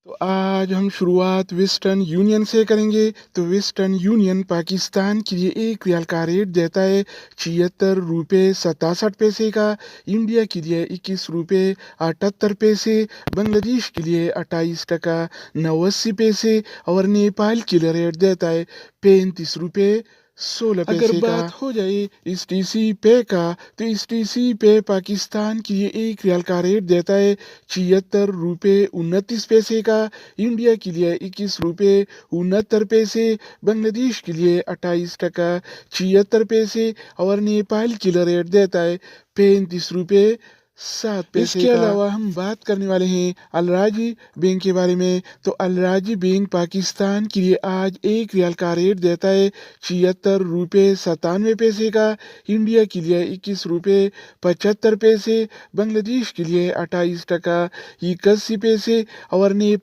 तो आज हम शुरुआत वेस्टर्न यूनियन से करेंगे। तो वेस्टर्न यूनियन पाकिस्तान के लिए एक रियाल का रेट देता है 76 रुपये 67 पैसे का। इंडिया के लिए 21 रुपये 78 पैसे। बांग्लादेश के लिए 28 टका 89 पैसे और नेपाल के लिए रेट देता है 35 रुपये 16 अगर पैसे का। बात हो जाए इस टीसी पे का, तो इस टीसी पे पाकिस्तान के लिए एक रियाल का रेट देता है 76 रुपये 29 पैसे का। इंडिया के लिए 21 रुपये 69 पैसे। बांग्लादेश के लिए 28 टका 76 पैसे और नेपाल के लिए रेट देता है 35 रुपये 7 पैसे इसके का। अलावा हम बात करने वाले हैं अलराजी बैंक के बारे में। तो अलराजी बैंक पाकिस्तान के लिए आज एक रियाल का रेट देता है 76 रुपये 97 पैसे का। इंडिया के लिए 21 रुपये 75 पैसे। बांग्लादेश के लिए 28 टका 81 पैसे और नेपाल